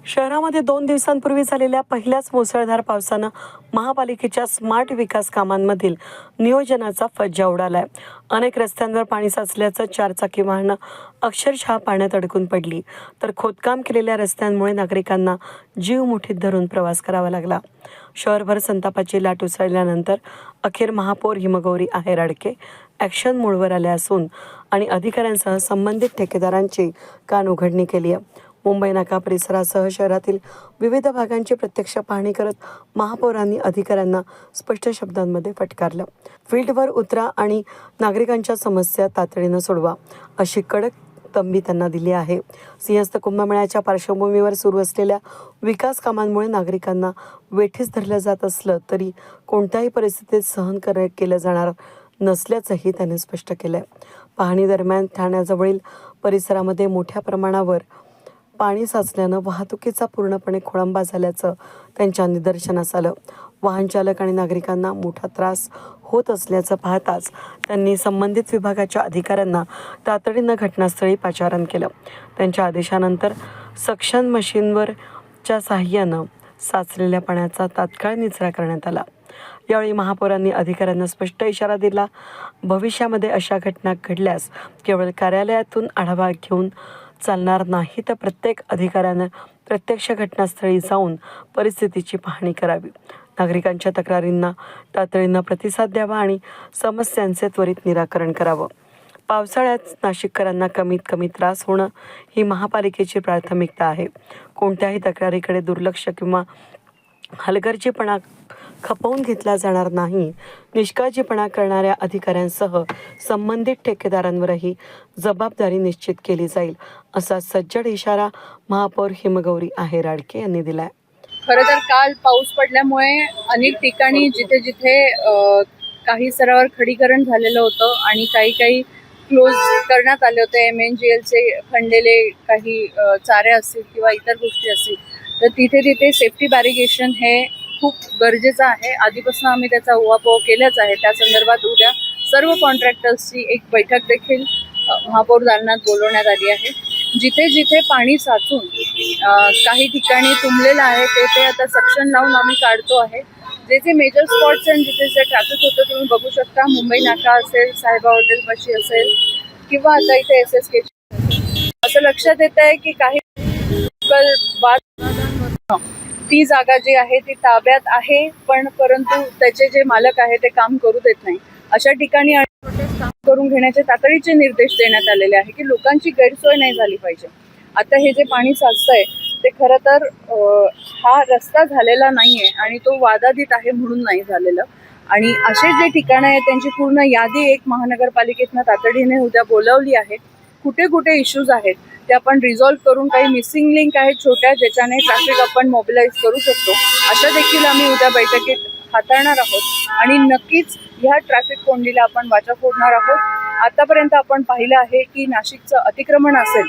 शहरामध्ये 2 दिवसांपूर्वी झालेल्या पहिल्याच मुसळधार पावसानं महापालिकेच्या स्मार्ट विकास कामांमधील नियोजनाचा फज्जा उडालाय. अनेक रस्त्यांवर पाणी साचल्याचं चारचाकी वाहनं अक्षरशः पाण्यात अडकून पडली, तर खोदकाम केलेल्या रस्त्यांमुळे नागरिकांना जीव मुठीत धरून प्रवास करावा लागला. शहरभर संतापाची लाट उसळल्यानंतर अखेर महापौर हिमगौरी आहेर-आडके ॲक्शन मोडवर आले असून आणि अधिकाऱ्यांसह संबंधित ठेकेदारांची कानउघडणी केली आहे. मुंबई नाका परिसरासह शहरातील विविध भागांची प्रत्यक्ष पाहणी करत महापौरांनी अधिकाऱ्यांना स्पष्ट शब्दांमध्ये फटकारलं. फील्डवर उतरा आणि नागरिकांच्या समस्या तातडीनं सोडवा, अशी कडक तंबी त्यांना दिली आहे. सिंहस्थ कुंभमेळ्याच्या पार्श्वभूमीवर सुरू असलेल्या विकास कामांमुळे नागरिकांना वेठीस धरलं जात असलं तरी कोणत्याही परिस्थितीत सहन केलं जाणार नसल्याचंही त्यांनी स्पष्ट केलंय. पाहणी दरम्यान ठाण्याजवळील परिसरामध्ये मोठ्या प्रमाणावर पाणी साचल्यानं वाहतुकीचा पूर्णपणे खोळंबा झाल्याचं त्यांच्या निदर्शनास आलं. वाहन चालक आणि नागरिकांना मोठा त्रास होत असल्याचं पाहताच त्यांनी संबंधित विभागाच्या अधिकाऱ्यांना तातडीनं घटनास्थळी पाचारण केलं. त्यांच्या आदेशानंतर सक्शन मशीनवरच्या साहाय्यानं साचलेल्या पाण्याचा तात्काळ निचरा करण्यात आला. यावेळी महापौरांनी अधिकाऱ्यांना स्पष्ट इशारा दिला, भविष्यामध्ये अशा घटना घडल्यास केवळ कार्यालयातून आढावा घेऊन चालणार नाही, तर प्रत्येक अधिकाऱ्यानं प्रत्यक्ष घटनास्थळी जाऊन परिस्थितीची पाहणी करावी. नागरिकांच्या तक्रारींना तातडीनं प्रतिसाद द्यावा आणि समस्यांचे त्वरित निराकरण करावं. पावसाळ्यात नाशिककरांना कमीत कमी त्रास होणं ही महापालिकेची प्राथमिकता आहे. कोणत्याही तक्रारीकडे दुर्लक्ष किंवा हलगर्जीपणा खपवून घेतला जाणार नाही. निष्काळजीपणा करणाऱ्या अधिकाऱ्यांसह संबंधित ठेकेदारांवरही जबाबदारी निश्चित केली जाईल, असा सज्जड इशारा महापौर हिमगौरी आहेर-आडके यांनी दिलाय. खरं तर काल पाऊस पडल्यामुळे अनेक ठिकाणी जिथे जिथे काही स्तरावर खडीकरण झालेलं होतं आणि काही क्लोज करण्यात आले होते, MNGLचे खणलेले काही चारे असतील किंवा इतर गोष्टी असतील, तर तिथे सेफ्टी बॅरिगेशन हे खूप गरजेचं आहे. आधीपासून आम्ही त्याचा उहापोह केलाच आहे. त्या संदर्भात उद्या सर्व कॉन्ट्रॅक्टर्सची एक बैठक देखील महापौर दालनात बोलवण्यात आली आहे. जिथे जिथे पाणी साचून काही ठिकाणी तुंबलेलं आहे ते आता सक्शन लावून आम्ही काढतो आहे. जे मेजर स्पॉट्स आणि जिथे ट्रॅफिक होतं तुम्ही बघू शकता. मुंबई नाका असेल, साहेबा हॉटेलपाशी असेल किंवा आता इथे SSK असं लक्षात येत आहे की काही ती जागा जी आहे ती ताब्यात आहे, परंतु त्याचे जे मालक आहे ते काम करू देत नाही. अशा ठिकाणी काम करून घेण्याचे तातडीचे निर्देश देण्यात आलेले आहे की लोकांची गैरसोय नाही झाली पाहिजे. आता हे जे पाणी साचतंय ते खरं तर हा रस्ता झालेला नाहीये आणि तो वादातीत आहे म्हणून नाही झालेलं. आणि असे जे ठिकाणं आहेत त्यांची पूर्ण यादी एक महानगरपालिकेतनं तातडीने उद्या बोलावली आहे. कुठे कुठे इश्यूज आहेत ते आपण रिझॉल्व्ह करून, काही मिसिंग लिंक आहेत छोट्या ज्याच्याने ट्रॅफिक आपण मोबिलाइज करू शकतो, अशा देखील आम्ही उद्या बैठकीत हाताळणार आहोत. आणि नक्कीच ह्या ट्रॅफिक कोंडीला आपण वाचा फोडणार आहोत. आतापर्यंत आपण पाहिलं आहे की नाशिकचं अतिक्रमण असेल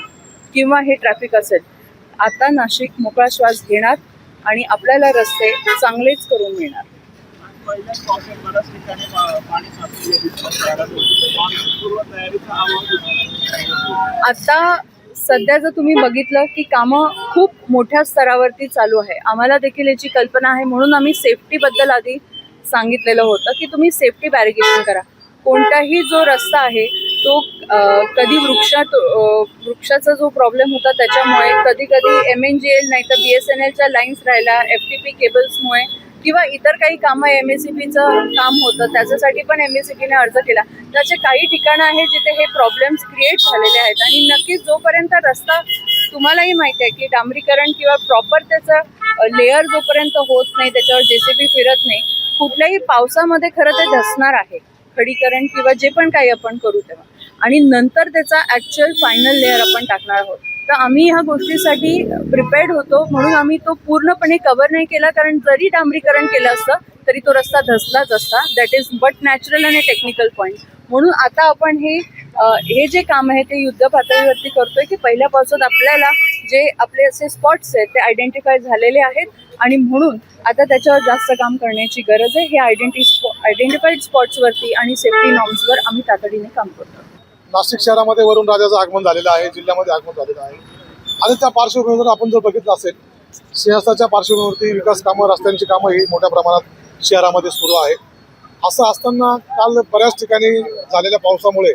किंवा हे ट्रॅफिक असेल, आता नाशिक मोकळा श्वास घेणार आणि आपल्याला रस्ते चांगलेच करून मिळणार. आता सध्या जर तुम्ही बघितलं की कामं खूप मोठ्या स्तरावरती चालू आहे. आम्हाला देखील याची कल्पना आहे म्हणून आम्ही सेफ्टीबद्दल आधी सांगितलेलं होतं की तुम्ही सेफ्टी बॅरिगेशन करा. कोणताही जो रस्ता आहे तो कधी वृक्षाचा जो प्रॉब्लेम होता त्याच्यामुळे, कधी MNGL नाही तर BSNLच्या लाईन्स राहिल्या, FTP केबल्समुळे किंवा इतर काही कामं MSEBचं काम होतं त्याच्यासाठी पण MSEBने अर्ज केला. त्याचे काही ठिकाणं आहेत जिथे हे प्रॉब्लेम्स क्रिएट झालेले आहेत. आणि नक्कीच जोपर्यंत रस्ता, तुम्हालाही माहिती आहे की डांबरीकरण किंवा प्रॉपर त्याचं लेअर जोपर्यंत होत नाही, त्याच्यावर JCB फिरत नाही, कुठल्याही पावसामध्ये खरं ते धसणार आहे खडीकरण किंवा जे पण काही आपण करू तेव्हा. आणि नंतर त्याचा ॲक्च्युअल फायनल लेअर आपण टाकणार आहोत. तर आम्ही ह्या गोष्टीसाठी प्रिपेअर्ड होतो म्हणून आम्ही तो पूर्णपणे कव्हर नाही केला, कारण जरी डांबरीकरण केलं असतं तरी तो रस्ता धसलाच असता. दॅट इज बट नॅचरल आणि टेक्निकल पॉईंट. म्हणून आता आपण हे जे काम आहे ते युद्ध पातळीवरती करतोय की पहिल्या पावसात आपल्याला जे आपले असे स्पॉट्स आहेत ते आयडेंटिफाय झालेले आहेत आणि म्हणून आता त्याच्यावर जास्त काम करण्याची गरज आहे. हे आयडेंटिफाईड स्पॉट्सवरती आणि सेफ्टी नॉर्म्सवर आम्ही तातडीने काम करतो. नाशिक शहरामध्ये वरुण राजाचं आगमन झालेलं आहे, जिल्ह्यामध्ये आगमन झालेलं आहे आणि त्या पार्श्वभूमीवर आपण जर बघितलं असेल सिंहस्थाच्या पार्श्वभूमीवरती विकास कामं, रस्त्यांची कामं ही मोठ्या प्रमाणात शहरामध्ये सुरू आहे. असं असताना काल बऱ्याच ठिकाणी झालेल्या पावसामुळे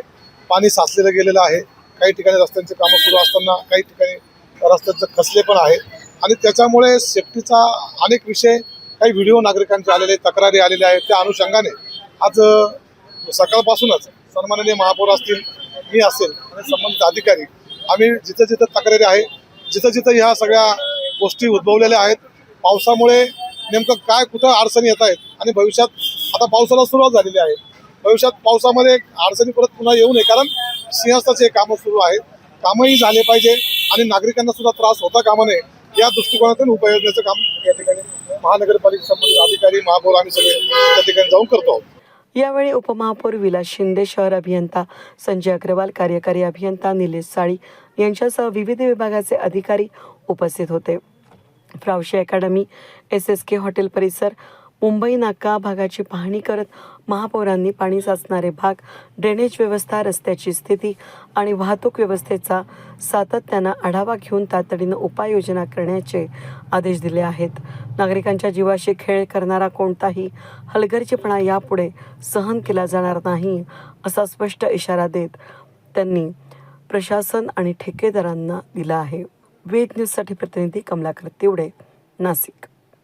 पाणी साचलेलं गेलेलं आहे. काही ठिकाणी रस्त्यांची कामं सुरू असताना काही ठिकाणी रस्त्यांचे खचले पण आहे आणि त्याच्यामुळे सेफ्टीचा अनेक विषय, काही व्हिडिओ नागरिकांचे आलेले, तक्रारी आलेल्या आहेत. त्या अनुषंगाने आज सकाळपासूनच सन्माननीय महापौर असतील, मी असेल आणि संबंधित अधिकारी, आम्ही जिथं जिथं तक्रारी आहे, जिथं जिथं ह्या सगळ्या गोष्टी उद्भवलेल्या आहेत, पावसामुळे नेमकं काय कुठं अडचणी येत आहेत आणि भविष्यात आता पावसाला सुरुवात झालेली आहे, भविष्यात पावसामध्ये अडचणी परत पुन्हा येऊ नये, कारण सिंहस्थाचे कामं सुरू आहेत. कामंही झाले पाहिजे आणि नागरिकांना सुद्धा त्रास होता कामा नये या दृष्टिकोनातून उपाययोजनेचं काम या ठिकाणी महानगरपालिका संबंधित अधिकारी, महापौर आम्ही सगळे त्या ठिकाणी जाऊन करतो आहोत. यावेळी उपमहापौर विलास शिंदे, शहर अभियंता संजय अग्रवाल, कार्यकारी अभियंता निलेश साळी यांच्यासह विविध विभागाचे अधिकारी उपस्थित होते. फ्रावशी अकॅडमी, SSK हॉटेल परिसर, मुंबई नाका भागाची पाहणी करत महापौरांनी पाणी साचणारे भाग, ड्रेनेज व्यवस्था, रस्त्याची स्थिती आणि वाहतूक व्यवस्थेचा सातत्यानं आढावा घेऊन तातडीनं उपाययोजना करण्याचे आदेश दिले आहेत. नागरिकांच्या जीवाशी खेळ करणारा कोणताही हलगर्जीपणा यापुढे सहन केला जाणार नाही, असा स्पष्ट इशारा देत त्यांनी प्रशासन आणि ठेकेदारांना दिला आहे. वेद न्यूजसाठी प्रतिनिधी कमलाकर तिवडे, नाशिक.